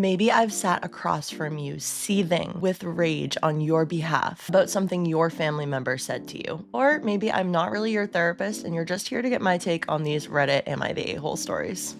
maybe I've sat across from you seething with rage on your behalf about something your family member said to you. Or maybe I'm not really your therapist and you're just here to get my take on these Reddit Am I the A-hole stories.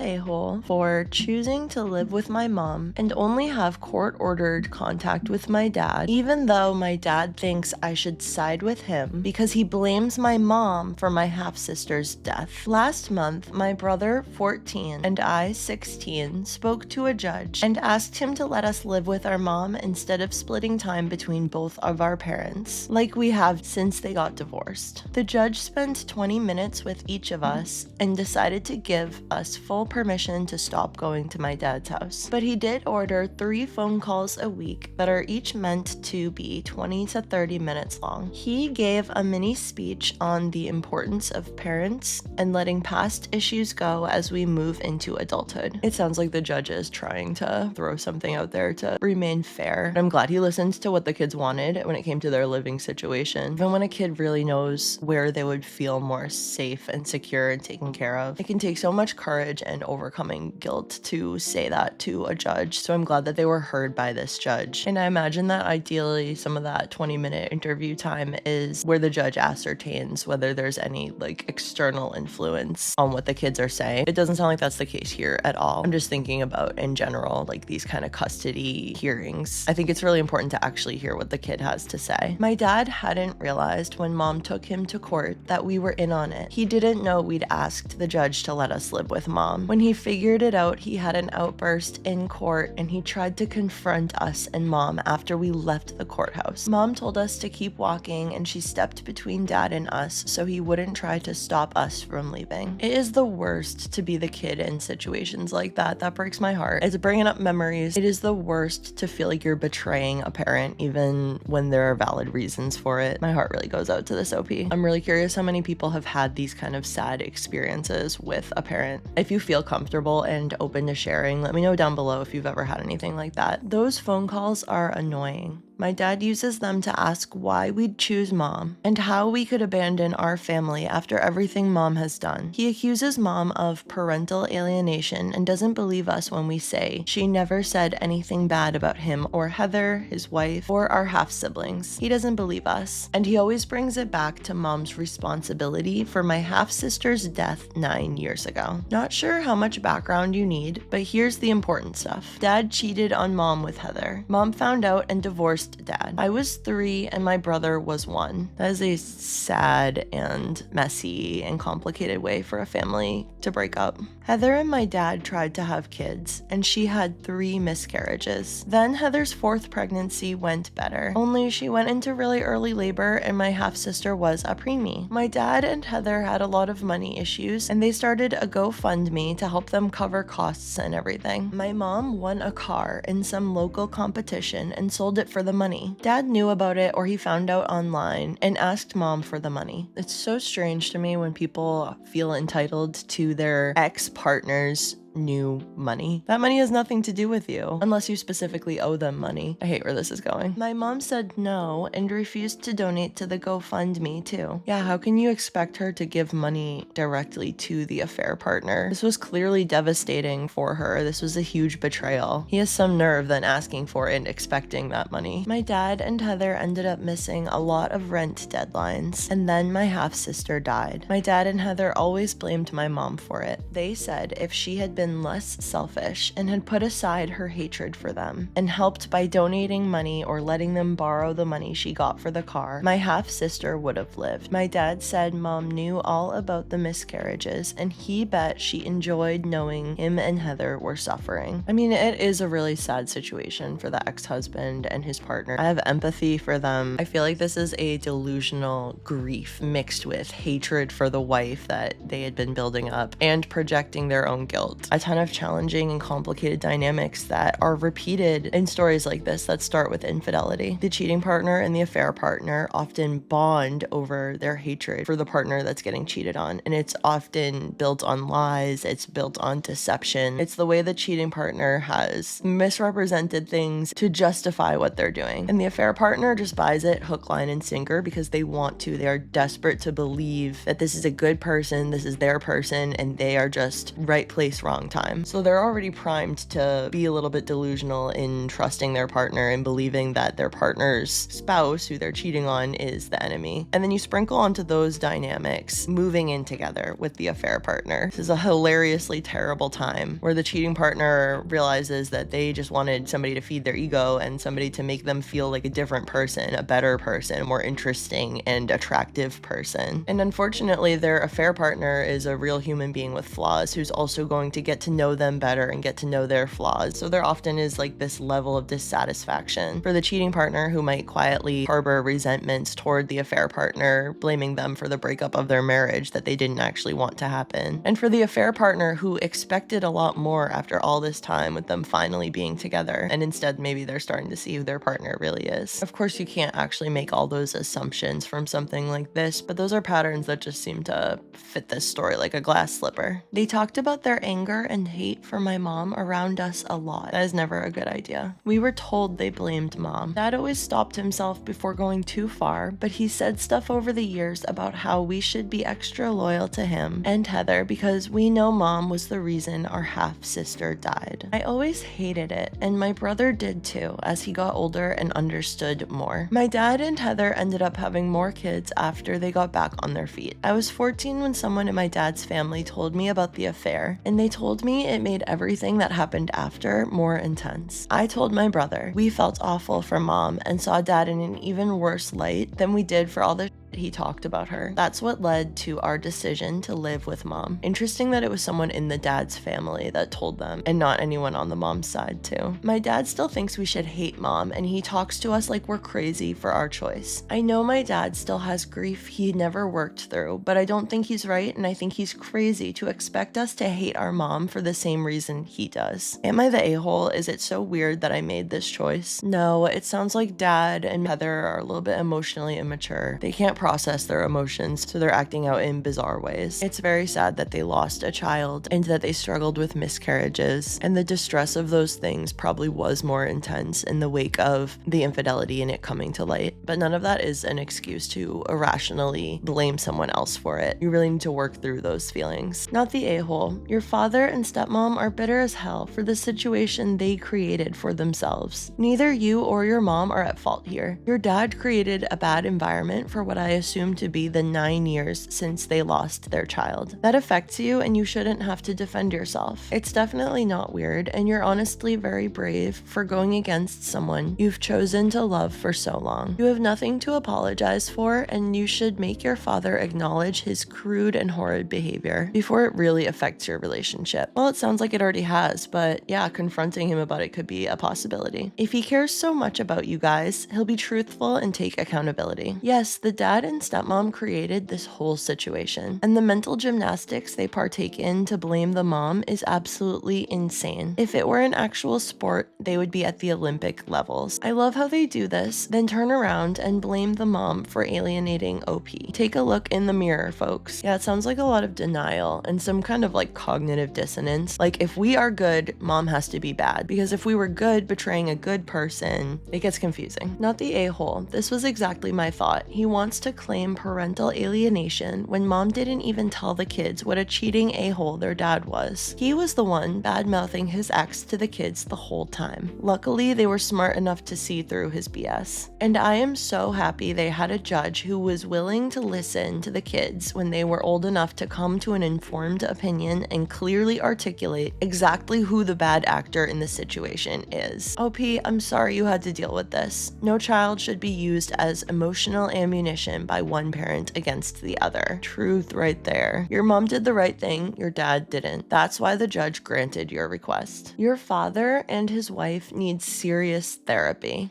A-hole for choosing to live with my mom and only have court-ordered contact with my dad, even though my dad thinks I should side with him because he blames my mom for my half-sister's death. Last month, my brother, 14, and I, 16, spoke to a judge and asked him to let us live with our mom instead of splitting time between both of our parents, like we have since they got divorced. The judge spent 20 minutes with each of us and decided to give us full permission to stop going to my dad's house. But he did order 3 phone calls a week that are each meant to be 20 to 30 minutes long. He gave a mini speech on the importance of parents and letting past issues go as we move into adulthood. It sounds like the judge is trying to throw something out there to remain fair. I'm glad he listened to what the kids wanted when it came to their living situation. Even when a kid really knows where they would feel more safe and secure and taken care of, it can take so much courage and overcoming guilt to say that to a judge. So I'm glad that they were heard by this judge. And I imagine that ideally some of that 20-minute interview time is where the judge ascertains whether there's any external influence on what the kids are saying. It doesn't sound like that's the case here at all. I'm just thinking about in general, these kind of custody hearings. I think it's really important to actually hear what the kid has to say. My dad hadn't realized when mom took him to court that we were in on it. He didn't know we'd asked the judge to let us live with mom. When he figured it out, he had an outburst in court and he tried to confront us and mom after we left the courthouse. Mom told us to keep walking and she stepped between dad and us so he wouldn't try to stop us from leaving. It is the worst to be the kid in situations like that. That breaks my heart. It's bringing up memories. It is the worst to feel like you're betraying a parent even when there are valid reasons for it. My heart really goes out to this OP. I'm really curious how many people have had these kind of sad experiences with a parent. If you feel comfortable and open to sharing, let me know down below if you've ever had anything like that. Those phone calls are annoying. My dad uses them to ask why we'd choose mom and how we could abandon our family after everything mom has done. He accuses mom of parental alienation and doesn't believe us when we say she never said anything bad about him or Heather, his wife, or our half-siblings. He doesn't believe us, and he always brings it back to mom's responsibility for my half-sister's death 9 years ago. Not sure how much background you need, but here's the important stuff. Dad cheated on mom with Heather. Mom found out and divorced dad. I was 3 and my brother was 1. That is a sad and messy and complicated way for a family to break up. Heather and my dad tried to have kids and she had 3 miscarriages. Then Heather's 4th pregnancy went better, only she went into really early labor and my half-sister was a preemie. My dad and Heather had a lot of money issues and they started a GoFundMe to help them cover costs and everything. My mom won a car in some local competition and sold it for the money. Dad knew about it or he found out online and asked mom for the money. It's so strange to me when people feel entitled to their ex-partner's new money. That money has nothing to do with you unless you specifically owe them money. I hate where this is going. My mom said no and refused to donate to the GoFundMe too. Yeah, how can you expect her to give money directly to the affair partner? This was clearly devastating for her. This was a huge betrayal. He has some nerve then asking for it and expecting that money. My dad and Heather ended up missing a lot of rent deadlines, and then my half-sister died. My dad and Heather always blamed my mom for it. They said if she had been less selfish and had put aside her hatred for them and helped by donating money or letting them borrow the money she got for the car, my half-sister would have lived. My dad said mom knew all about the miscarriages and he bet she enjoyed knowing him and Heather were suffering. I mean, it is a really sad situation for the ex-husband and his partner. I have empathy for them. I feel like this is a delusional grief mixed with hatred for the wife that they had been building up and projecting their own guilt. a ton of challenging and complicated dynamics that are repeated in stories like this that start with infidelity. The cheating partner and the affair partner often bond over their hatred for the partner that's getting cheated on, and it's often built on lies, it's built on deception. It's the way the cheating partner has misrepresented things to justify what they're doing. And the affair partner just buys it hook, line, and sinker because they want to. They are desperate to believe that this is a good person, this is their person, and they are just right place, wrong time. So they're already primed to be a little bit delusional in trusting their partner and believing that their partner's spouse, who they're cheating on, is the enemy. And then you sprinkle onto those dynamics moving in together with the affair partner. This is a hilariously terrible time where the cheating partner realizes that they just wanted somebody to feed their ego and somebody to make them feel like a different person, a better person, a more interesting and attractive person. And unfortunately, their affair partner is a real human being with flaws who's also going to get to know them better and get to know their flaws. So there often is like this level of dissatisfaction for the cheating partner, who might quietly harbor resentments toward the affair partner, blaming them for the breakup of their marriage that they didn't actually want to happen. And for the affair partner, who expected a lot more after all this time with them finally being together, and instead maybe they're starting to see who their partner really is. Of course, you can't actually make all those assumptions from something like this, but those are patterns that just seem to fit this story like a glass slipper. They talked about their anger and hate for my mom around us a lot. That is never a good idea. We were told they blamed mom. Dad always stopped himself before going too far, but he said stuff over the years about how we should be extra loyal to him and Heather because we know mom was the reason our half-sister died. I always hated it, and my brother did too, as he got older and understood more. My dad and Heather ended up having more kids after they got back on their feet. I was 14 when someone in my dad's family told me about the affair, and they told me it made everything that happened after more intense. I told my brother. We felt awful for mom and saw dad in an even worse light than we did for all the he talked about her. That's what led to our decision to live with mom. Interesting that it was someone in the dad's family that told them and not anyone on the mom's side too. My dad still thinks we should hate mom, and he talks to us like we're crazy for our choice. I know my dad still has grief he never worked through, but I don't think he's right, and I think he's crazy to expect us to hate our mom for the same reason he does. Am I the a-hole? Is it so weird that I made this choice? No, it sounds like dad and Heather are a little bit emotionally immature. They can't process their emotions, so they're acting out in bizarre ways. It's very sad that they lost a child and that they struggled with miscarriages, and the distress of those things probably was more intense in the wake of the infidelity and it coming to light. But none of that is an excuse to irrationally blame someone else for it. You really need to work through those feelings. Not the a-hole. Your father and stepmom are bitter as hell for the situation they created for themselves. Neither you or your mom are at fault here. Your dad created a bad environment for what I assume to be the 9 years since they lost their child. That affects you, and you shouldn't have to defend yourself. It's definitely not weird, and you're honestly very brave for going against someone you've chosen to love for so long. You have nothing to apologize for, and you should make your father acknowledge his crude and horrid behavior before it really affects your relationship. Well, it sounds like it already has, but yeah, confronting him about it could be a possibility. If he cares so much about you guys, he'll be truthful and take accountability. Yes, the dad and stepmom created this whole situation, and the mental gymnastics they partake in to blame the mom is absolutely insane. If it were an actual sport, they would be at the Olympic levels. I love how they do this, then turn around and blame the mom for alienating OP. Take a look in the mirror, folks. Yeah, it sounds like a lot of denial and some kind of like cognitive dissonance. Like, if we are good, mom has to be bad, because if we were good betraying a good person, it gets confusing. Not the a-hole. This was exactly my thought. He wants to claim parental alienation when mom didn't even tell the kids what a cheating a-hole their dad was. He was the one bad-mouthing his ex to the kids the whole time. Luckily, they were smart enough to see through his BS. And I am so happy they had a judge who was willing to listen to the kids when they were old enough to come to an informed opinion and clearly articulate exactly who the bad actor in the situation is. OP, I'm sorry you had to deal with this. No child should be used as emotional ammunition by one parent against the other. Truth right there. Your mom did the right thing, your dad didn't. That's why the judge granted your request. Your father and his wife need serious therapy.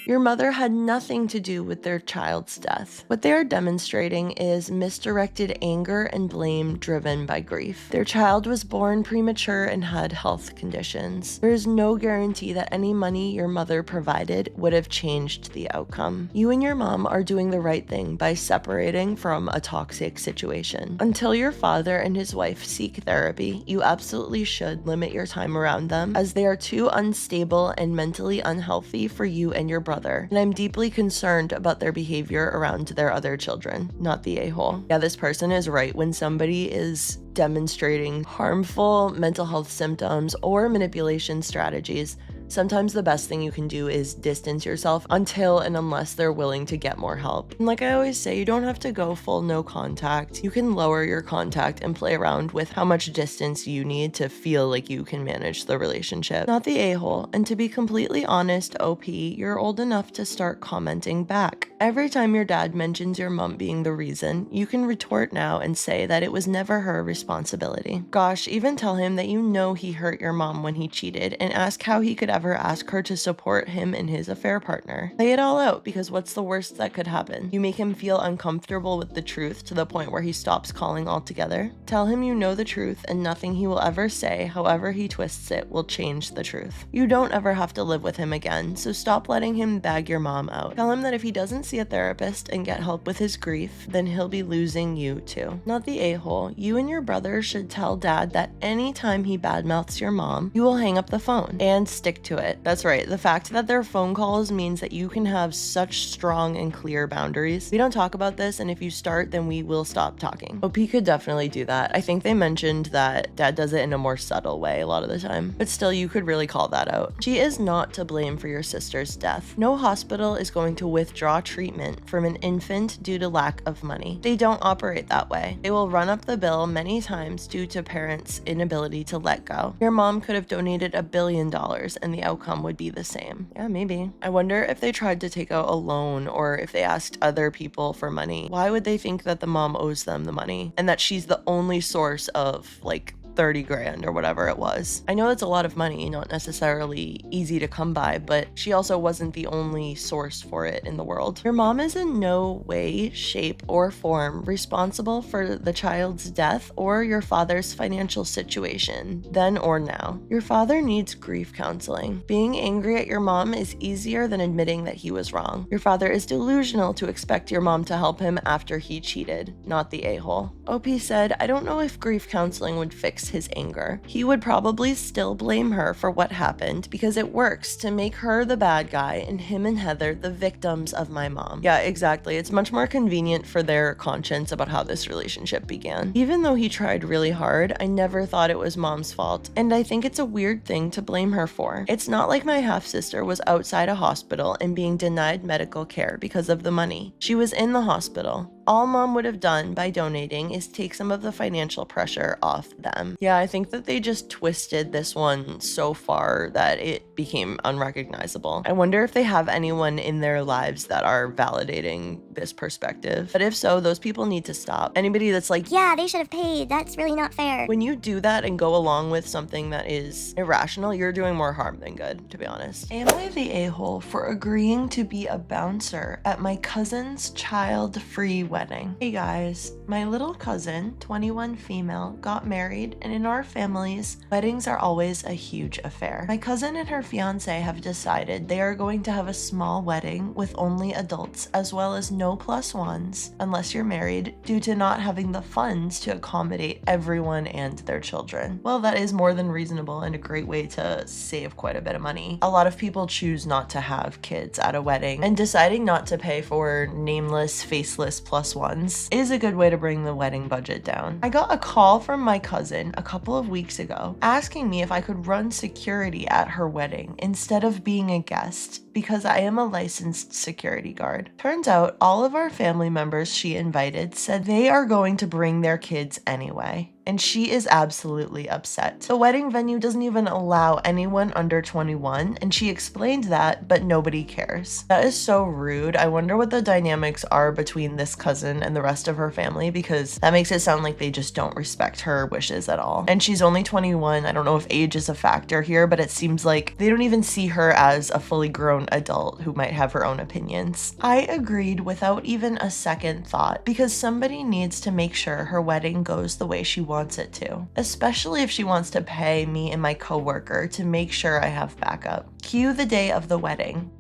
Your mother had nothing to do with their child's death. What they are demonstrating is misdirected anger and blame driven by grief. Their child was born premature and had health conditions. There is no guarantee that any money your mother provided would have changed the outcome. You and your mom are doing the right thing by separating from a toxic situation. Until your father and his wife seek therapy, you absolutely should limit your time around them, as they are too unstable and mentally unhealthy for you and your brother. And I'm deeply concerned about their behavior around their other children, not the a-hole. Yeah, this person is right. When somebody is demonstrating harmful mental health symptoms or manipulation strategies, sometimes the best thing you can do is distance yourself until and unless they're willing to get more help. And like I always say, you don't have to go full no contact. You can lower your contact and play around with how much distance you need to feel like you can manage the relationship, not the a-hole. And to be completely honest, OP, you're old enough to start commenting back. Every time your dad mentions your mom being the reason, you can retort now and say that it was never her responsibility. Gosh, even tell him that you know he hurt your mom when he cheated, and ask how he could ever ask her to support him and his affair partner. Lay it all out, because what's the worst that could happen? You make him feel uncomfortable with the truth to the point where he stops calling altogether. Tell him you know the truth and nothing he will ever say, however he twists it, will change the truth. You don't ever have to live with him again, so stop letting him bag your mom out. Tell him that if he doesn't see a therapist and get help with his grief, then he'll be losing you too. Not the a-hole. You and your brother should tell dad that anytime he badmouths your mom, you will hang up the phone and stick to it. That's right. The fact that they're phone calls means that you can have such strong and clear boundaries. We don't talk about this, and if you start, then we will stop talking. OP could definitely do that. I think they mentioned that dad does it in a more subtle way a lot of the time, but still, you could really call that out. She is not to blame for your sister's death. No hospital is going to withdraw treatment from an infant due to lack of money. They don't operate that way. They will run up the bill many times due to parents' inability to let go. Your mom could have donated $1 billion and the outcome would be the same. Yeah, maybe. I wonder if they tried to take out a loan or if they asked other people for money. Why would they think that the mom owes them the money and that she's the only source of, like, 30 grand or whatever it was? I know it's a lot of money, not necessarily easy to come by, but she also wasn't the only source for it in the world. Your mom is in no way, shape, or form responsible for the child's death or your father's financial situation, then or now. Your father needs grief counseling. Being angry at your mom is easier than admitting that he was wrong. Your father is delusional to expect your mom to help him after he cheated, not the a-hole. OP said, I don't know if grief counseling would fix his anger. He would probably still blame her for what happened because it works to make her the bad guy and him and Heather the victims of my mom. Yeah, exactly. It's much more convenient for their conscience about how this relationship began. Even though he tried really hard, I never thought it was mom's fault, and I think it's a weird thing to blame her for. It's not like my half-sister was outside a hospital and being denied medical care because of the money. She was in the hospital. All mom would have done by donating is take some of the financial pressure off them. Yeah, I think that they just twisted this one so far that it became unrecognizable. I wonder if they have anyone in their lives that are validating this perspective. But if so, those people need to stop. Anybody that's like, yeah, they should have paid. That's really not fair. When you do that and go along with something that is irrational, you're doing more harm than good, to be honest. Am I the a-hole for agreeing to be a bouncer at my cousin's child-free wedding? Hey guys, my little cousin, 21 female, got married, and in our families, weddings are always a huge affair. My cousin and her fiance have decided they are going to have a small wedding with only adults, as well as no plus ones, unless you're married, due to not having the funds to accommodate everyone and their children. Well, that is more than reasonable and a great way to save quite a bit of money. A lot of people choose not to have kids at a wedding, and deciding not to pay for nameless, faceless plus ones is a good way to bring the wedding budget down. I got a call from my cousin a couple of weeks ago asking me if I could run security at her wedding instead of being a guest, because I am a licensed security guard. Turns out all of our family members she invited said they are going to bring their kids anyway, and she is absolutely upset. The wedding venue doesn't even allow anyone under 21, and she explained that, but nobody cares. That is so rude. I wonder what the dynamics are between this cousin and the rest of her family, because that makes it sound like they just don't respect her wishes at all. And she's only 21. I don't know if age is a factor here, but it seems like they don't even see her as a fully grown grown adult who might have her own opinions. I agreed without even a second thought because somebody needs to make sure her wedding goes the way she wants it to, especially if she wants to pay me and my coworker to make sure I have backup. Cue the day of the wedding.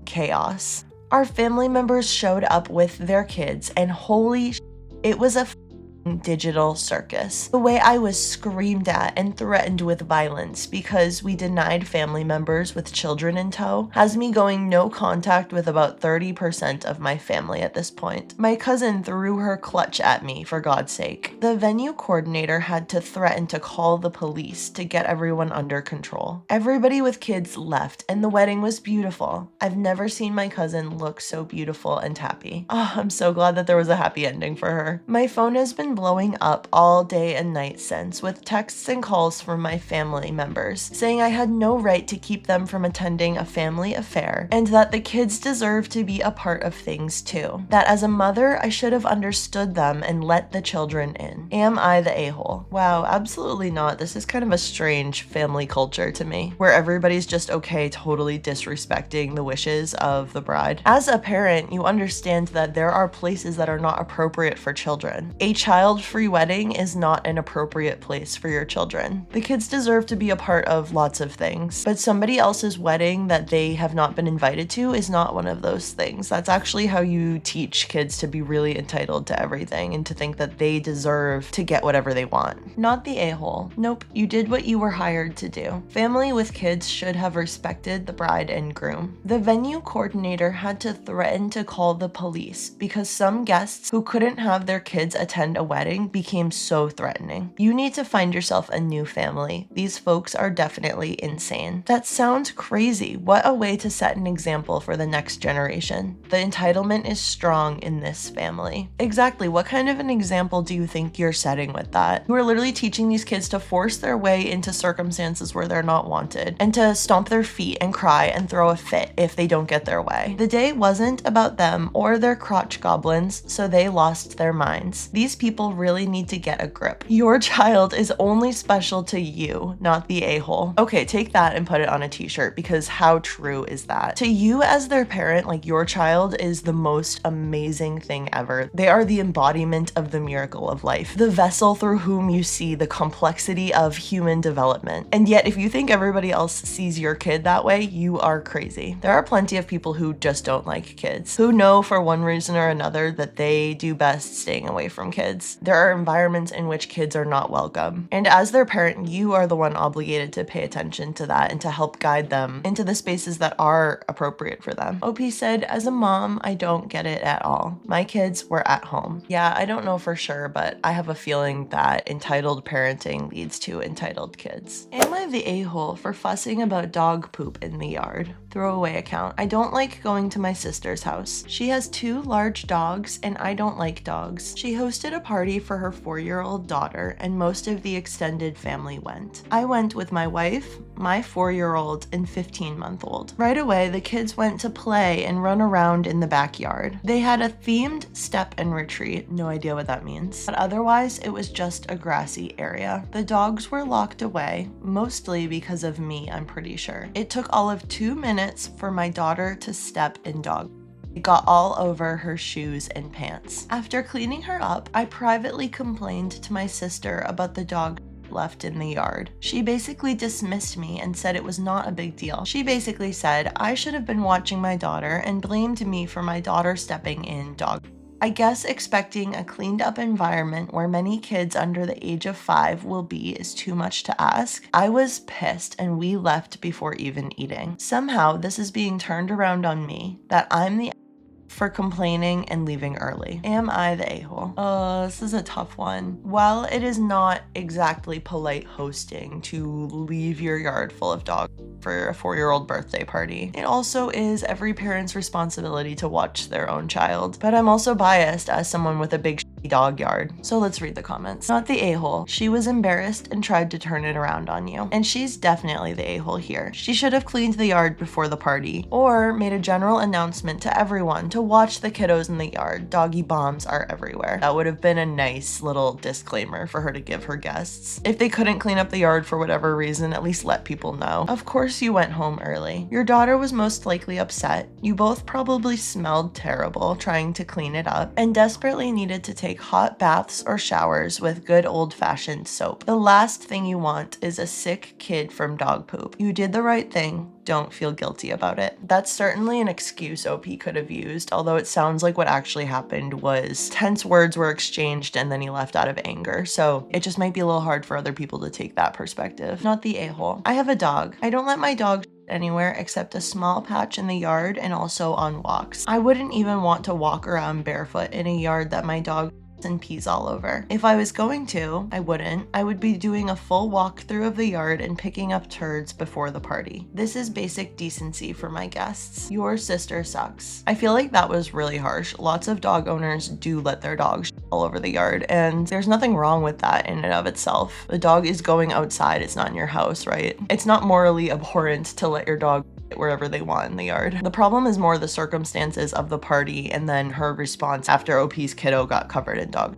Chaos. Our family members showed up with their kids and holy it was a digital circus. The way I was screamed at and threatened with violence because we denied family members with children in tow has me going no contact with about 30% of my family at this point. My cousin threw her clutch at me, for God's sake. The venue coordinator had to threaten to call the police to get everyone under control. Everybody with kids left and the wedding was beautiful. I've never seen my cousin look so beautiful and happy. Oh, I'm so glad that there was a happy ending for her. My phone has been blowing up all day and night since, with texts and calls from my family members saying I had no right to keep them from attending a family affair and that the kids deserve to be a part of things too. That as a mother, I should have understood them and let the children in. Am I the a-hole? Wow, absolutely not. This is kind of a strange family culture to me, where everybody's just okay totally disrespecting the wishes of the bride. As a parent, you understand that there are places that are not appropriate for children. A child-free wedding is not an appropriate place for your children. The kids deserve to be a part of lots of things, but somebody else's wedding that they have not been invited to is not one of those things. That's actually how you teach kids to be really entitled to everything and to think that they deserve to get whatever they want. Not the a-hole. Nope, you did what you were hired to do. Family with kids should have respected the bride and groom. The venue coordinator had to threaten to call the police because some guests who couldn't have their kids attend a wedding became so threatening. You need to find yourself a new family. These folks are definitely insane. That sounds crazy. What a way to set an example for the next generation. The entitlement is strong in this family. Exactly, what kind of an example do you think you're setting with that? You are literally teaching these kids to force their way into circumstances where they're not wanted and to stomp their feet and cry and throw a fit if they don't get their way. The day wasn't about them or their crotch goblins, so they lost their minds. These people really need to get a grip. Your child is only special to you, not the a-hole. Okay, take that and put it on a t-shirt because how true is that? To you as their parent, like your child is the most amazing thing ever. They are the embodiment of the miracle of life, the vessel through whom you see the complexity of human development. And yet, if you think everybody else sees your kid that way, you are crazy. There are plenty of people who just don't like kids, who know for one reason or another that they do best staying away from kids. There are environments in which kids are not welcome. And as their parent, you are the one obligated to pay attention to that and to help guide them into the spaces that are appropriate for them. OP said, as a mom, I don't get it at all. My kids were at home. Yeah, I don't know for sure, but I have a feeling that entitled parenting leads to entitled kids. Am I the a-hole for fussing about dog poop in the yard? Throwaway account. I don't like going to my sister's house. She has 2 large dogs and I don't like dogs. She hosted a party for her 4-year-old daughter and most of the extended family went. I went with my wife, my 4-year-old, and 15-month-old. Right away, the kids went to play and run around in the backyard. They had a themed step and retreat, no idea what that means, but otherwise it was just a grassy area. The dogs were locked away, mostly because of me, I'm pretty sure. It took all of 2 minutes for my daughter to step in dog. It got all over her shoes and pants. After cleaning her up, I privately complained to my sister about the dog left in the yard. She basically dismissed me and said it was not a big deal. She basically said I should have been watching my daughter and blamed me for my daughter stepping in dog. I guess expecting a cleaned up environment where many kids under the age of 5 will be is too much to ask. I was pissed and we left before even eating. Somehow this is being turned around on me, that I'm the for complaining and leaving early. Am I the a-hole? This is a tough one. While it is not exactly polite hosting to leave your yard full of dogs for a 4-year-old birthday party, it also is every parent's responsibility to watch their own child. But I'm also biased as someone with a big dog yard. So let's read the comments. Not the a-hole. She was embarrassed and tried to turn it around on you. And she's definitely the a-hole here. She should have cleaned the yard before the party, or made a general announcement to everyone to watch the kiddos in the yard. Doggy bombs are everywhere. That would have been a nice little disclaimer for her to give her guests. If they couldn't clean up the yard for whatever reason, at least let people know. Of course you went home early. Your daughter was most likely upset. You both probably smelled terrible trying to clean it up and desperately needed to take hot baths or showers with good old-fashioned soap. The last thing you want is a sick kid from dog poop. You did the right thing. Don't feel guilty about it. That's certainly an excuse OP could have used, although it sounds like what actually happened was tense words were exchanged and then he left out of anger. So it just might be a little hard for other people to take that perspective. Not the a-hole. I have a dog. I don't let my dog anywhere except a small patch in the yard and also on walks. I wouldn't even want to walk around barefoot in a yard that my dog and pees all over. If I was going to, I wouldn't. I would be doing a full walkthrough of the yard and picking up turds before the party. This is basic decency for my guests. Your sister sucks. I feel like that was really harsh. Lots of dog owners do let their dogs all over the yard, and there's nothing wrong with that in and of itself. The dog is going outside, it's not in your house, right? It's not morally abhorrent to let your dog wherever they want in the yard. The problem is more the circumstances of the party and then her response after OP's kiddo got covered in dog.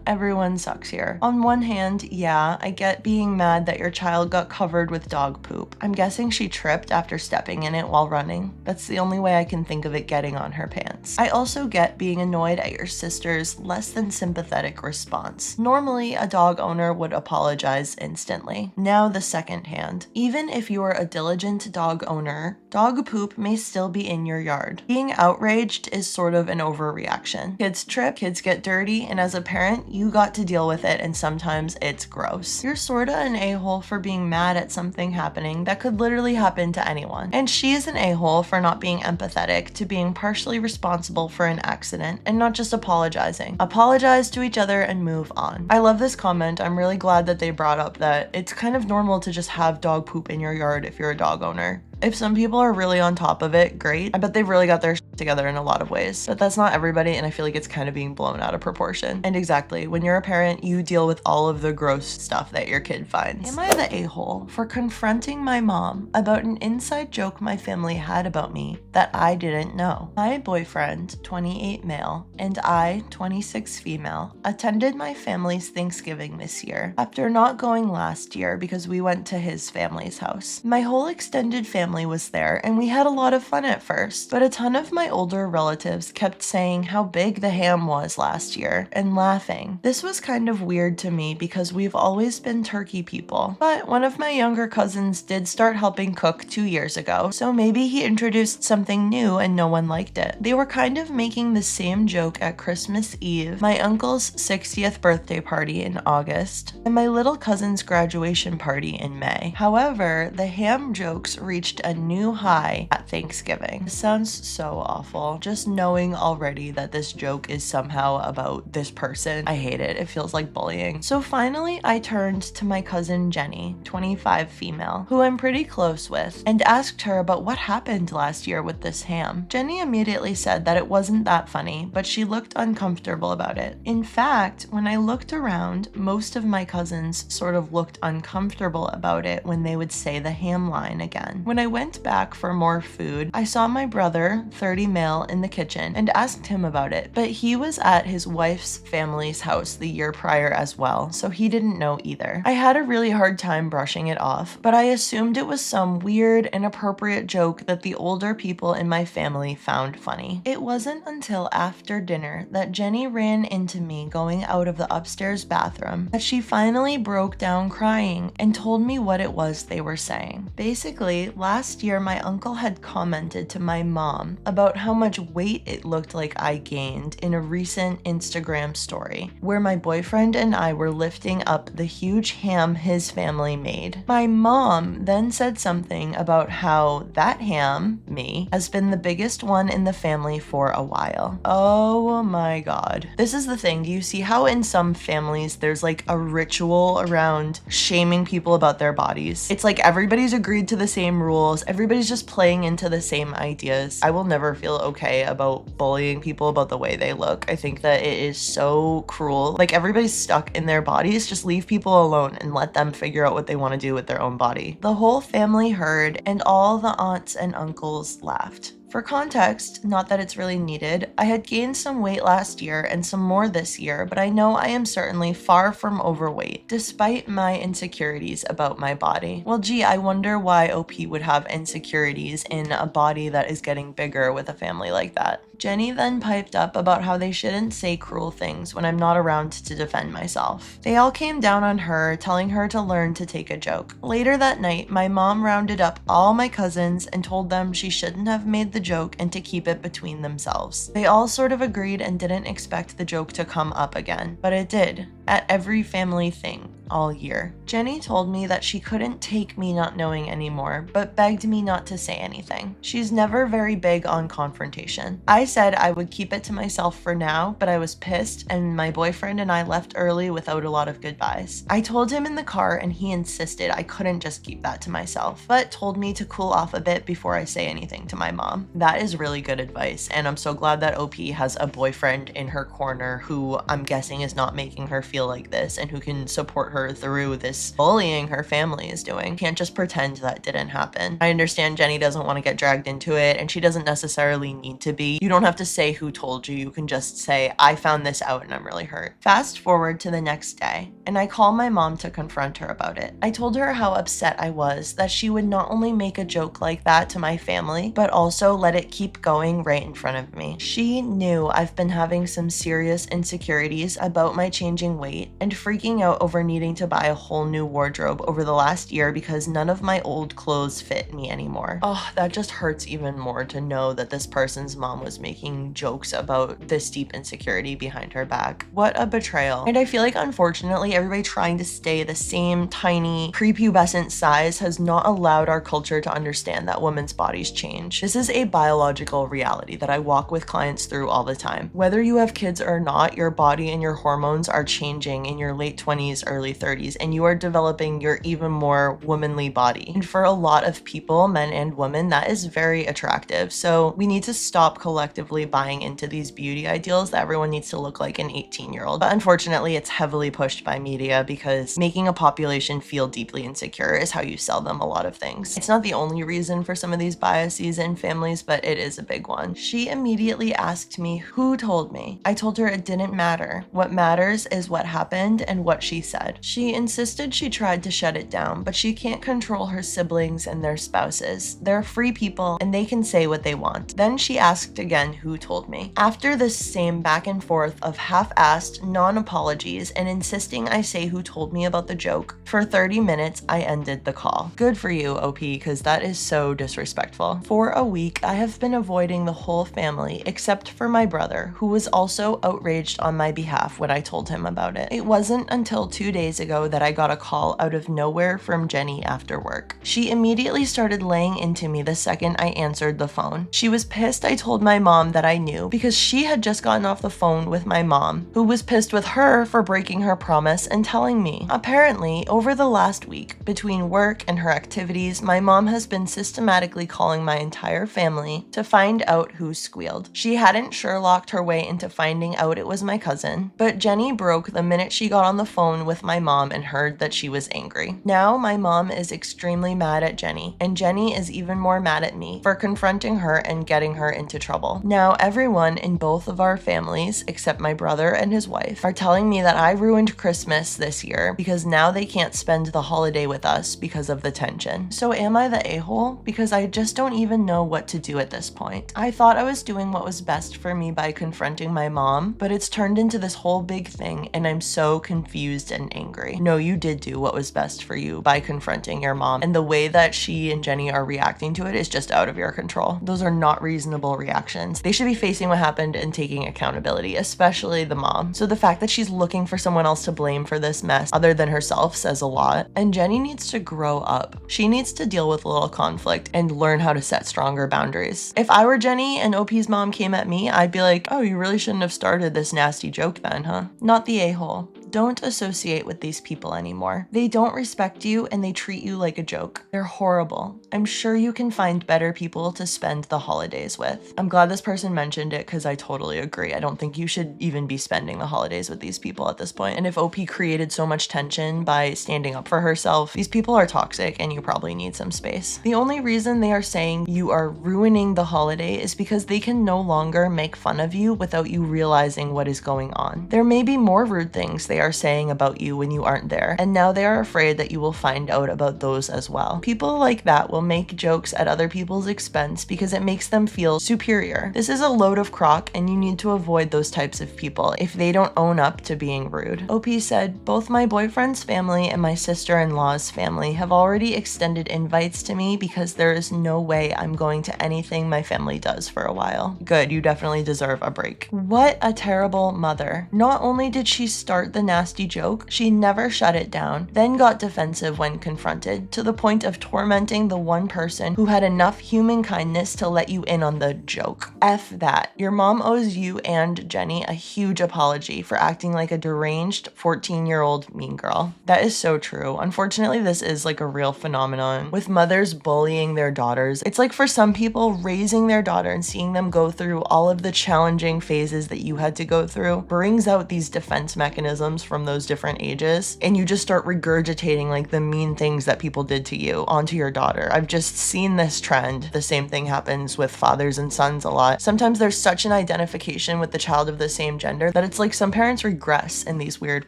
Everyone sucks here. On one hand, yeah, I get being mad that your child got covered with dog poop. I'm guessing she tripped after stepping in it while running. That's the only way I can think of it getting on her pants. I also get being annoyed at your sister's less than sympathetic response. Normally, a dog owner would apologize instantly. Now the second hand. Even if you're a diligent dog owner, dog poop may still be in your yard. Being outraged is sort of an overreaction. Kids trip, kids get dirty, and as a parent, you got to deal with it, and sometimes it's gross. You're sorta an a-hole for being mad at something happening that could literally happen to anyone. And she is an a-hole for not being empathetic to being partially responsible for an accident and not just apologizing. Apologize to each other and move on. I love this comment. I'm really glad that they brought up that it's kind of normal to just have dog poop in your yard if you're a dog owner. If some people are really on top of it, great. I bet they've really got their shit together in a lot of ways, but that's not everybody, and I feel like it's kind of being blown out of proportion. And exactly, when you're a parent, you deal with all of the gross stuff that your kid finds. Am I the a-hole for confronting my mom about an inside joke my family had about me that I didn't know? My boyfriend, 28 male, and I, 26 female, attended my family's Thanksgiving this year after not going last year because we went to his family's house. My whole extended family was there, and we had a lot of fun at first, but a ton of my older relatives kept saying how big the ham was last year and laughing. This was kind of weird to me because we've always been turkey people, but one of my younger cousins did start helping cook 2 years ago, so maybe he introduced something new and no one liked it. They were kind of making the same joke at Christmas Eve, my uncle's 60th birthday party in August, and my little cousin's graduation party in May. However, the ham jokes reached a new high at Thanksgiving. This sounds so awful. Just knowing already that this joke is somehow about this person, I hate it. It feels like bullying. So finally, I turned to my cousin Jenny, 25 female, who I'm pretty close with, and asked her about what happened last year with this ham. Jenny immediately said that it wasn't that funny, but she looked uncomfortable about it. In fact, when I looked around, most of my cousins sort of looked uncomfortable about it when they would say the ham line again. When I went back for more food, I saw my brother, 30 male, in the kitchen and asked him about it, but he was at his wife's family's house the year prior as well, so he didn't know either. I had a really hard time brushing it off, but I assumed it was some weird, inappropriate joke that the older people in my family found funny. It wasn't until after dinner that Jenny ran into me going out of the upstairs bathroom that she finally broke down crying and told me what it was they were saying. Basically, last year my uncle had commented to my mom about how much weight it looked like I gained in a recent Instagram story where my boyfriend and I were lifting up the huge ham his family made. My mom then said something about how that ham, me, has been the biggest one in the family for a while. Oh my god. This is the thing. Do you see how in some families there's like a ritual around shaming people about their bodies? It's like everybody's agreed to the same rules. Everybody's just playing into the same ideas. I will never feel okay about bullying people about the way they look. I think that it is so cruel. Like, everybody's stuck in their bodies. Just leave people alone and let them figure out what they want to do with their own body. The whole family heard, and all the aunts and uncles laughed. For context, not that it's really needed, I had gained some weight last year and some more this year, but I know I am certainly far from overweight, despite my insecurities about my body. Well, gee, I wonder why OP would have insecurities in a body that is getting bigger with a family like that. Jenny then piped up about how they shouldn't say cruel things when I'm not around to defend myself. They all came down on her, telling her to learn to take a joke. Later that night, my mom rounded up all my cousins and told them she shouldn't have made the joke and to keep it between themselves. They all sort of agreed and didn't expect the joke to come up again, but it did, at every family thing all year. Jenny told me that she couldn't take me not knowing anymore, but begged me not to say anything. She's never very big on confrontation. I said I would keep it to myself for now, but I was pissed, and my boyfriend and I left early without a lot of goodbyes. I told him in the car, and he insisted I couldn't just keep that to myself, but told me to cool off a bit before I say anything to my mom. That is really good advice, and I'm so glad that OP has a boyfriend in her corner who I'm guessing is not making her feel like this and who can support her through this bullying her family is doing. Can't just pretend that didn't happen. I understand Jenny doesn't want to get dragged into it, and she doesn't necessarily need to be. You don't have to say who told you. You can just say, I found this out and I'm really hurt. Fast forward to the next day, and I call my mom to confront her about it. I told her how upset I was that she would not only make a joke like that to my family, but also let it keep going right in front of me. She knew I've been having some serious insecurities about my changing weight and freaking out over needing to buy a whole new wardrobe over the last year because none of my old clothes fit me anymore. Oh, that just hurts even more to know that this person's mom was making jokes about this deep insecurity behind her back. What a betrayal. And I feel like, unfortunately, everybody trying to stay the same tiny prepubescent size has not allowed our culture to understand that women's bodies change. This is a biological reality that I walk with clients through all the time. Whether you have kids or not, your body and your hormones are changing in your late 20s, early 30s, and you are developing your even more womanly body. And for a lot of people, men and women, that is very attractive. So we need to stop collectively buying into these beauty ideals that everyone needs to look like an 18-year-old. But unfortunately, it's heavily pushed by media because making a population feel deeply insecure is how you sell them a lot of things. It's not the only reason for some of these biases in families, but it is a big one. She immediately asked me who told me. I told her it didn't matter. What matters is what happened and what she said. She insisted she tried to shut it down, but she can't control her siblings and their spouses. They're free people and they can say what they want. Then she asked again who told me. After this same back and forth of half-assed non-apologies and insisting I say who told me about the joke, for 30 minutes I ended the call. Good for you, OP, because that is so disrespectful. For a week, I have been avoiding the whole family except for my brother, who was also outraged on my behalf when I told him about it. It wasn't until 2 days ago that I got a call out of nowhere from Jenny after work. She immediately started laying into me the second I answered the phone. She was pissed I told my mom that I knew because she had just gotten off the phone with my mom, who was pissed with her for breaking her promise and telling me. Apparently, over the last week, between work and her activities, my mom has been systematically calling my entire family to find out who squealed. She hadn't Sherlocked her way into finding out it was my cousin, but Jenny broke the minute she got on the phone with my mom and heard that she was angry. Now my mom is extremely mad at Jenny, and Jenny is even more mad at me for confronting her and getting her into trouble. Now everyone in both of our families, except my brother and his wife, are telling me that I ruined Christmas this year because now they can't spend the holiday with us because of the tension. So am I the a-hole? Because I just don't even know what to do at this point. I thought I was doing what was best for me by confronting my mom, but it's turned into this whole big thing and I'm so confused and angry. No, you did do what was best for you by confronting your mom, and the way that she and Jenny are reacting to it is just out of your control. Those are not reasonable reactions. They should be facing what happened and taking accountability, especially the mom. So the fact that she's looking for someone else to blame for this mess other than herself says a lot. And Jenny needs to grow up. She needs to deal with a little conflict and learn how to set stronger boundaries. If I were Jenny and OP's mom came at me, I'd be like, oh, you really shouldn't have started this nasty joke then, huh? Not the a-hole. Don't associate with these people anymore. They don't respect you and they treat you like a joke. They're horrible. I'm sure you can find better people to spend the holidays with. I'm glad this person mentioned it because I totally agree. I don't think you should even be spending the holidays with these people at this point. And if OP created so much tension by standing up for herself, these people are toxic and you probably need some space. The only reason they are saying you are ruining the holiday is because they can no longer make fun of you without you realizing what is going on. There may be more rude things they are saying about you when you aren't there, and now they are afraid that you will find out about those as well. People like that will make jokes at other people's expense because it makes them feel superior. This is a load of crock and you need to avoid those types of people if they don't own up to being rude. OP said, both my boyfriend's family and my sister-in-law's family have already extended invites to me because there is no way I'm going to anything my family does for a while. Good, you definitely deserve a break. What a terrible mother. Not only did she start the nasty joke, she never shut it down, then got defensive when confronted, to the point of tormenting the one person who had enough human kindness to let you in on the joke. F that. Your mom owes you and Jenny a huge apology for acting like a deranged 14-year-old mean girl. That is so true. Unfortunately, this is like a real phenomenon with mothers bullying their daughters. It's like for some people, raising their daughter and seeing them go through all of the challenging phases that you had to go through brings out these defense mechanisms from those different ages, and you just start regurgitating like the mean things that people did to you onto your daughter. I've just seen this trend. The same thing happens with fathers and sons a lot. Sometimes there's such an identification with the child of the same gender that it's like some parents regress in these weird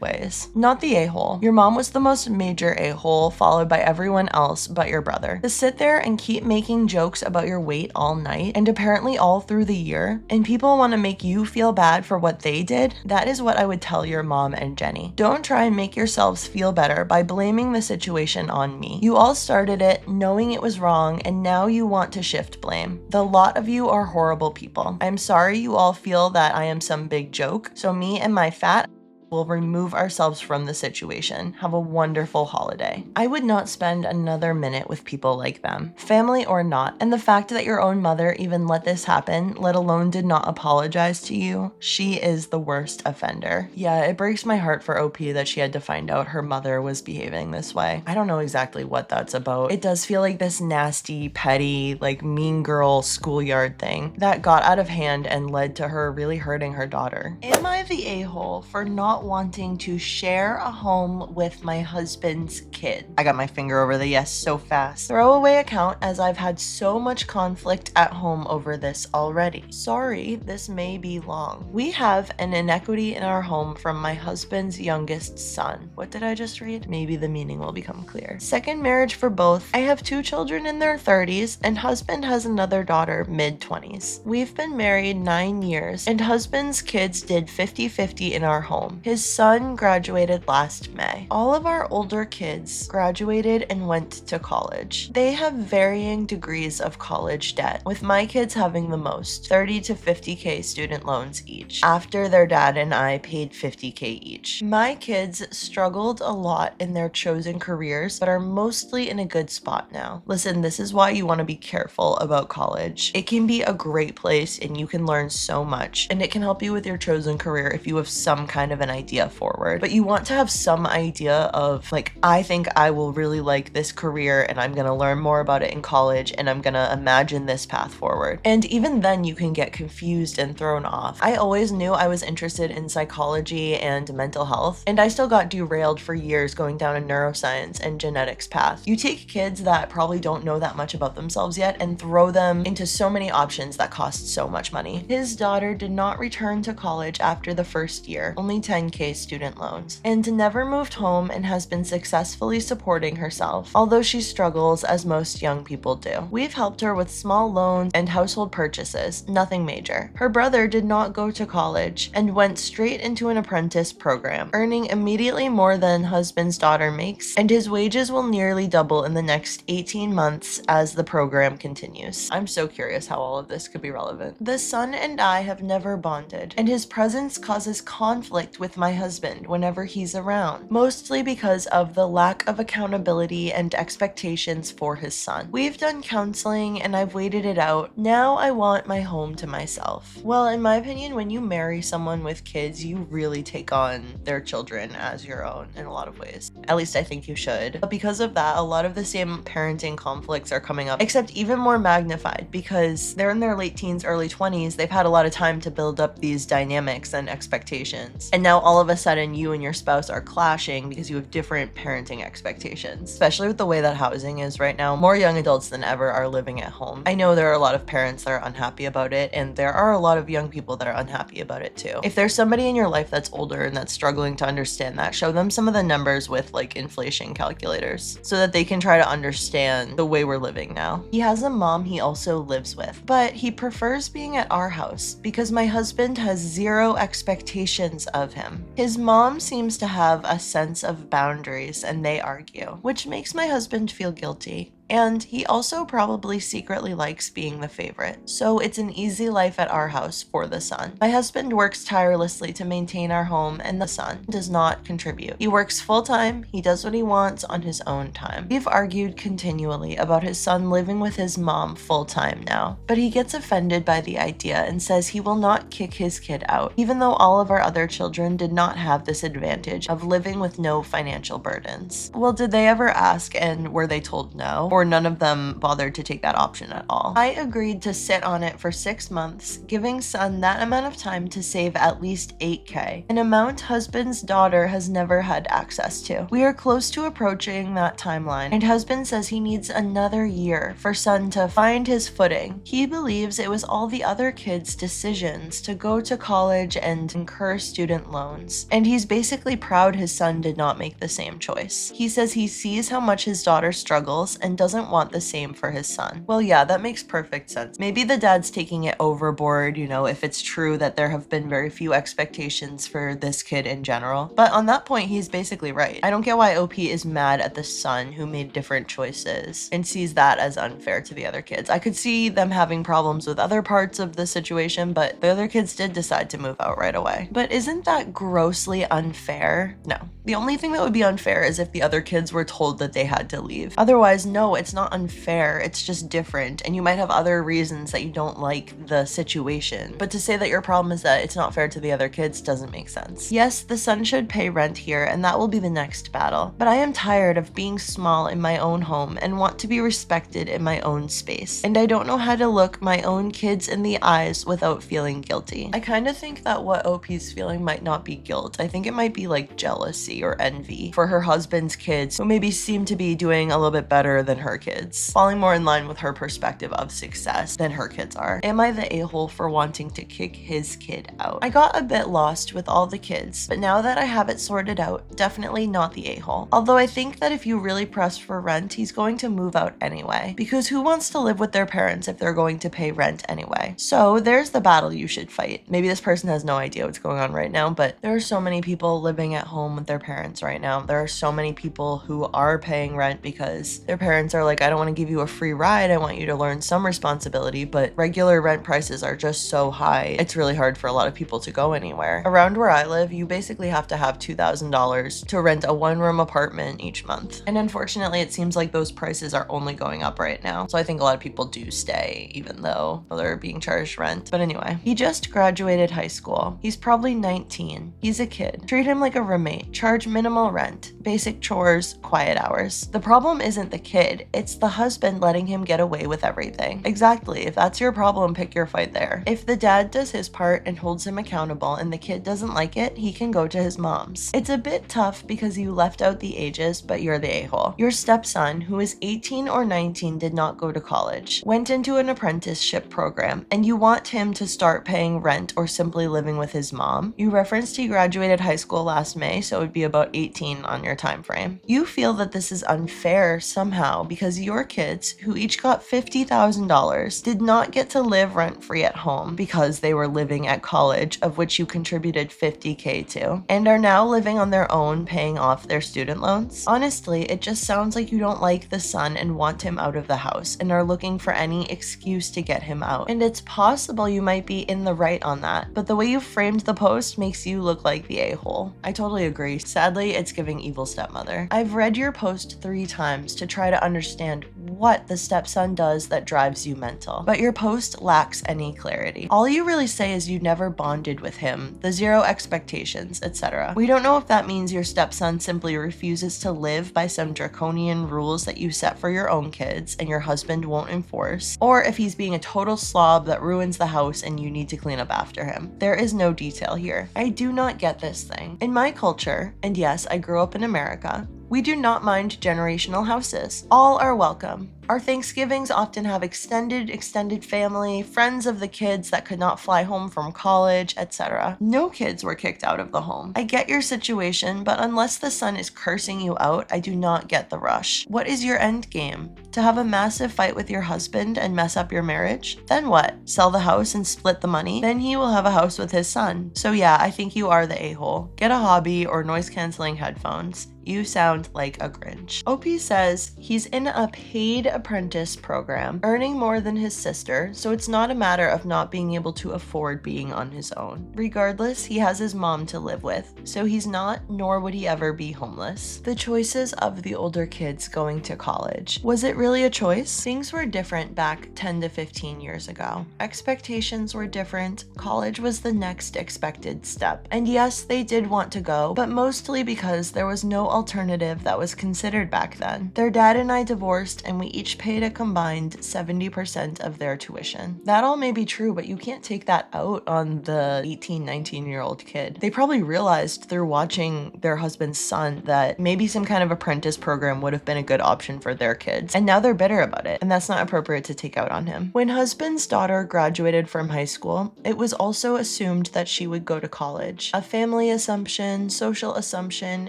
ways. Not the a-hole. Your mom was the most major a-hole, followed by everyone else but your brother. To sit there and keep making jokes about your weight all night and apparently all through the year, and people want to make you feel bad for what they did, that is what I would tell your mom and Jenny. Don't try and make yourselves feel better by blaming the situation on me. You all started it knowing it was wrong, and now you want to shift blame. The lot of you are horrible people. I'm sorry you all feel that I am some big joke, so me and my fat will remove ourselves from the situation. Have a wonderful holiday. I would not spend another minute with people like them, family or not. And the fact that your own mother even let this happen, let alone did not apologize to you, she is the worst offender. Yeah, it breaks my heart for OP that she had to find out her mother was behaving this way. I don't know exactly what that's about. It does feel like this nasty, petty, like mean girl schoolyard thing that got out of hand and led to her really hurting her daughter. Am I the a-hole for not wanting to share a home with my husband's kid? I got my finger over the yes so fast. Throwaway account, as I've had so much conflict at home over this already. Sorry, this may be long. We have an inequity in our home from my husband's youngest son. What did I just read? Maybe the meaning will become clear. Second marriage for both. I have 2 children in their 30s and husband has another daughter mid-20s. We've been married 9 years and husband's kids did 50-50 in our home. His son graduated last May. All of our older kids graduated and went to college. They have varying degrees of college debt, with my kids having the most, 30 to 50K student loans each, after their dad and I paid 50K each. My kids struggled a lot in their chosen careers, but are mostly in a good spot now. Listen, this is why you want to be careful about college. It can be a great place and you can learn so much, and it can help you with your chosen career if you have some kind of an idea forward. But you want to have some idea of like, I think I will really like this career and I'm gonna learn more about it in college and I'm gonna imagine this path forward. And even then you can get confused and thrown off. I always knew I was interested in psychology and mental health, and I still got derailed for years going down a neuroscience and genetics path. You take kids that probably don't know that much about themselves yet and throw them into so many options that cost so much money. His daughter did not return to college after the first year, only 10K student loans, and never moved home and has been successfully supporting herself, although she struggles as most young people do. We've helped her with small loans and household purchases, nothing major. Her brother did not go to college and went straight into an apprentice program, earning immediately more than husband's daughter makes, and his wages will nearly double in the next 18 months as the program continues. I'm so curious how all of this could be relevant. The son and I have never bonded, and his presence causes conflict with with my husband whenever he's around, mostly because of the lack of accountability and expectations for his son. We've done counseling and I've waited it out. Now I want my home to myself. Well, in my opinion, when you marry someone with kids, you really take on their children as your own in a lot of ways. At least I think you should. But because of that, a lot of the same parenting conflicts are coming up, except even more magnified because they're in their late teens, early 20s. They've had a lot of time to build up these dynamics and expectations. And now all of a sudden you and your spouse are clashing because you have different parenting expectations, especially with the way that housing is right now. More young adults than ever are living at home. I know there are a lot of parents that are unhappy about it, and there are a lot of young people that are unhappy about it too. If there's somebody in your life that's older and that's struggling to understand that, show them some of the numbers with like inflation calculators so that they can try to understand the way we're living now. He has a mom he also lives with, but he prefers being at our house because my husband has zero expectations of him. His mom seems to have a sense of boundaries and they argue, which makes my husband feel guilty. And he also probably secretly likes being the favorite. So it's an easy life at our house for the son. My husband works tirelessly to maintain our home and the son does not contribute. He works full time, he does what he wants on his own time. We've argued continually about his son living with his mom full time now, but he gets offended by the idea and says he will not kick his kid out, even though all of our other children did not have this advantage of living with no financial burdens. Well, did they ever ask and were they told no? Or none of them bothered to take that option at all? I agreed to sit on it for 6 months, giving son that amount of time to save at least $8K, an amount husband's daughter has never had access to. We are close to approaching that timeline, and husband says he needs another year for son to find his footing. He believes it was all the other kids' decisions to go to college and incur student loans, and he's basically proud his son did not make the same choice. He says he sees how much his daughter struggles and doesn't want the same for his son. Well, yeah, that makes perfect sense. Maybe the dad's taking it overboard, you know, if it's true that there have been very few expectations for this kid in general. But on that point, he's basically right. I don't get why OP is mad at the son who made different choices and sees that as unfair to the other kids. I could see them having problems with other parts of the situation, but the other kids did decide to move out right away. But isn't that grossly unfair? No. The only thing that would be unfair is if the other kids were told that they had to leave. Otherwise, no, it's not unfair, it's just different, and you might have other reasons that you don't like the situation. But to say that your problem is that it's not fair to the other kids doesn't make sense. Yes, the son should pay rent here, and that will be the next battle. But I am tired of being small in my own home and want to be respected in my own space. And I don't know how to look my own kids in the eyes without feeling guilty. I kind of think that what OP's feeling might not be guilt. I think it might be like jealousy or envy for her husband's kids who maybe seem to be doing a little bit better than her kids, falling more in line with her perspective of success than her kids are. Am I the a-hole for wanting to kick his kid out? I got a bit lost with all the kids, but now that I have it sorted out, definitely not the a-hole. Although I think that if you really press for rent, he's going to move out anyway, because who wants to live with their parents if they're going to pay rent anyway? So there's the battle you should fight. Maybe this person has no idea what's going on right now, but there are so many people living at home with their parents right now. There are so many people who are paying rent because their parents are like, I don't want to give you a free ride, I want you to learn some responsibility, but regular rent prices are just so high, it's really hard for a lot of people to go anywhere. Around where I live, you basically have to have $2,000 to rent a one-room apartment each month. And unfortunately, it seems like those prices are only going up right now. So I think a lot of people do stay, even though they're being charged rent. But anyway, he just graduated high school. He's probably 19. He's a kid. Treat him like a roommate. Charge minimal rent, basic chores, quiet hours. The problem isn't the kid, it's the husband letting him get away with everything. Exactly. If that's your problem, pick your fight there. If the dad does his part and holds him accountable and the kid doesn't like it, he can go to his mom's. It's a bit tough because you left out the ages, but you're the a-hole. Your stepson, who is 18 or 19, did not go to college, went into an apprenticeship program, and you want him to start paying rent or simply living with his mom. You referenced he graduated high school last May, so it would be about 18 on your time frame. You feel that this is unfair somehow because your kids, who each got $50,000, did not get to live rent-free at home because they were living at college, of which you contributed $50K to, and are now living on their own paying off their student loans? Honestly, it just sounds like you don't like the son and want him out of the house and are looking for any excuse to get him out. And it's possible you might be in the right on that, but the way you framed the post makes you look like the a-hole. I totally agree. Sadly, it's giving evil stepmother. I've read your post 3 times to try to understand what the stepson does that drives you mental, but your post lacks any clarity. All you really say is you never bonded with him, the zero expectations, etc. We don't know if that means your stepson simply refuses to live by some draconian rules that you set for your own kids and your husband won't enforce, or if he's being a total slob that ruins the house and you need to clean up after him. There is no detail here. I do not get this thing. In my culture, and yes, I grew up in America, we do not mind generational houses. All are welcome. Our Thanksgivings often have extended family, friends of the kids that could not fly home from college, etc. No kids were kicked out of the home. I get your situation, but unless the son is cursing you out, I do not get the rush. What is your end game? To have a massive fight with your husband and mess up your marriage? Then what? Sell the house and split the money? Then he will have a house with his son. So yeah, I think you are the a-hole. Get a hobby or noise-canceling headphones. You sound like a Grinch. OP says he's in a paid apprentice program, earning more than his sister, so it's not a matter of not being able to afford being on his own. Regardless, he has his mom to live with, so he's not, nor would he ever be homeless. The choices of the older kids going to college. Was it really a choice? Things were different back 10 to 15 years ago. Expectations were different. College was the next expected step. And yes, they did want to go, but mostly because there was no alternative that was considered back then. Their dad and I divorced, and we each paid a combined 70% of their tuition. That all may be true, but you can't take that out on the 18, 19-year-old kid. They probably realized through watching their husband's son that maybe some kind of apprentice program would have been a good option for their kids, and now they're bitter about it, and that's not appropriate to take out on him. When husband's daughter graduated from high school, it was also assumed that she would go to college. A family assumption, social assumption,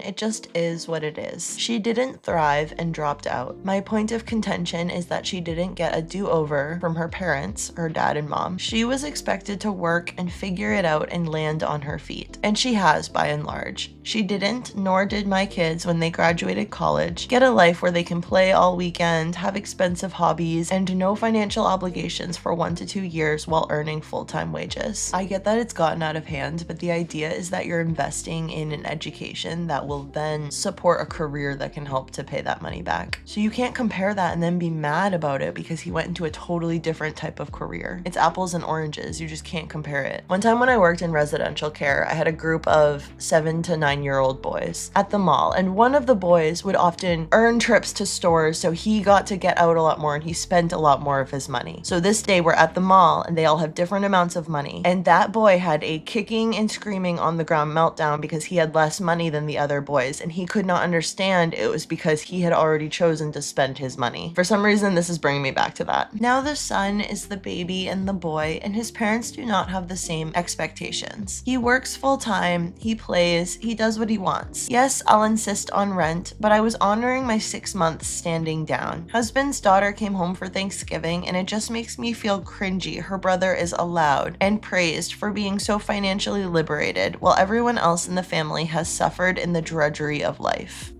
it just is what it is. She didn't thrive and dropped out. My point of contention is that she didn't get a do-over from her parents, her dad and mom. She was expected to work and figure it out and land on her feet. And she has, by and large. She didn't, nor did my kids when they graduated college, get a life where they can play all weekend, have expensive hobbies, and no financial obligations for 1 to 2 years while earning full-time wages. I get that it's gotten out of hand, but the idea is that you're investing in an education that will then support a career that can help to pay that money back. So you can't compare that and then be mad about it because he went into a totally different type of career. It's apples and oranges. You just can't compare it. One time when I worked in residential care, I had a group of 7 to 9-year-old boys at the mall, and one of the boys would often earn trips to stores, so he got to get out a lot more and he spent a lot more of his money. So this day we're at the mall and they all have different amounts of money, and that boy had a kicking and screaming on the ground meltdown because he had less money than the other boys, and he could not understand it was because he had already chosen to spend his money. For some reason, this is bringing me back to that. Now the son is the baby and the boy, and his parents do not have the same expectations. He works full time, he plays, he does what he wants. Yes, I'll insist on rent, but I was honoring my 6 months standing down. Husband's daughter came home for Thanksgiving, and it just makes me feel cringy. Her brother is allowed and praised for being so financially liberated, while everyone else in the family has suffered in the drudgery of life.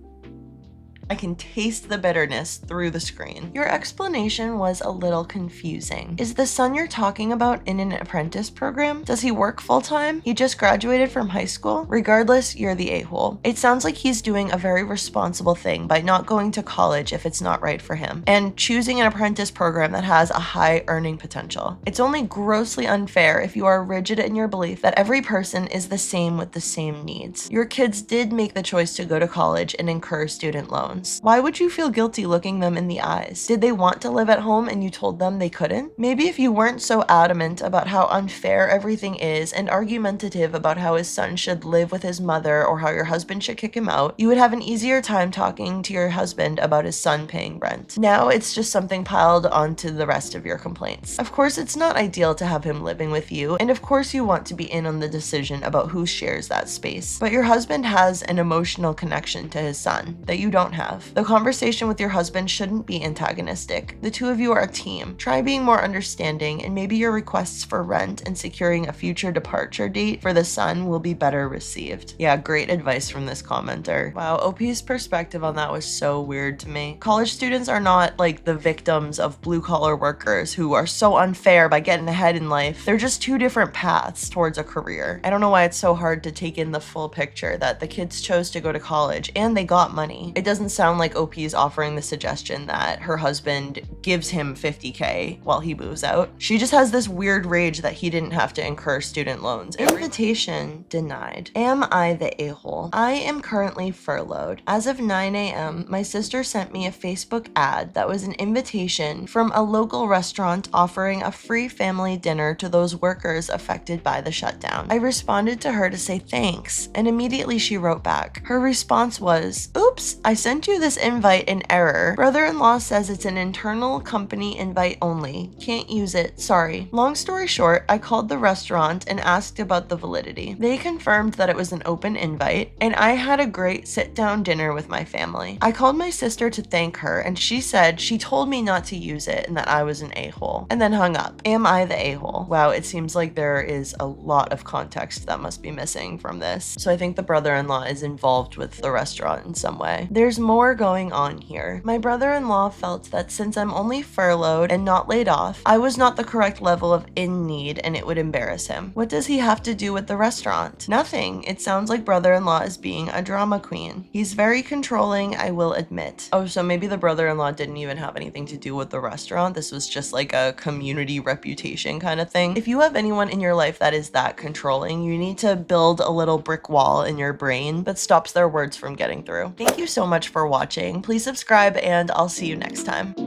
I can taste the bitterness through the screen. Your explanation was a little confusing. Is the son you're talking about in an apprentice program? Does he work full-time? He just graduated from high school? Regardless, you're the a-hole. It sounds like he's doing a very responsible thing by not going to college if it's not right for him, and choosing an apprentice program that has a high earning potential. It's only grossly unfair if you are rigid in your belief that every person is the same with the same needs. Your kids did make the choice to go to college and incur student loans. Why would you feel guilty looking them in the eyes? Did they want to live at home and you told them they couldn't? Maybe if you weren't so adamant about how unfair everything is and argumentative about how his son should live with his mother or how your husband should kick him out, you would have an easier time talking to your husband about his son paying rent. Now it's just something piled onto the rest of your complaints. Of course, it's not ideal to have him living with you, and of course you want to be in on the decision about who shares that space. But your husband has an emotional connection to his son that you don't have. have. The conversation with your husband shouldn't be antagonistic. The two of you are a team. Try being more understanding, and maybe your requests for rent and securing a future departure date for the son will be better received. Yeah, great advice from this commenter. Wow, OP's perspective on that was so weird to me. College students are not like the victims of blue-collar workers who are so unfair by getting ahead in life. They're just two different paths towards a career. I don't know why it's so hard to take in the full picture that the kids chose to go to college and they got money. It doesn't sound like OP is offering the suggestion that her husband gives him $50K while he moves out. She just has this weird rage that he didn't have to incur student loans. Invitation denied. Am I the a-hole? I am currently furloughed. As of 9 a.m., my sister sent me a Facebook ad that was an invitation from a local restaurant offering a free family dinner to those workers affected by the shutdown. I responded to her to say thanks, and immediately she wrote back. Her response was, "Oops, I sent you this invite in error. Brother-in-law says it's an internal company invite only. Can't use it. Sorry." Long story short, I called the restaurant and asked about the validity. They confirmed that it was an open invite, and I had a great sit-down dinner with my family. I called my sister to thank her, and she said she told me not to use it and that I was an a-hole, and then hung up. Am I the a-hole? Wow, it seems like there is a lot of context that must be missing from this. So I think the brother-in-law is involved with the restaurant in some way. There's more going on here. My brother-in-law felt that since I'm only furloughed and not laid off, I was not the correct level of in need and it would embarrass him. What does he have to do with the restaurant? Nothing. It sounds like brother-in-law is being a drama queen. He's very controlling, I will admit. Oh, so maybe the brother-in-law didn't even have anything to do with the restaurant. This was just like a community reputation kind of thing. If you have anyone in your life that is that controlling, you need to build a little brick wall in your brain that stops their words from getting through. Thank you so much for watching. Please subscribe and I'll see you next time.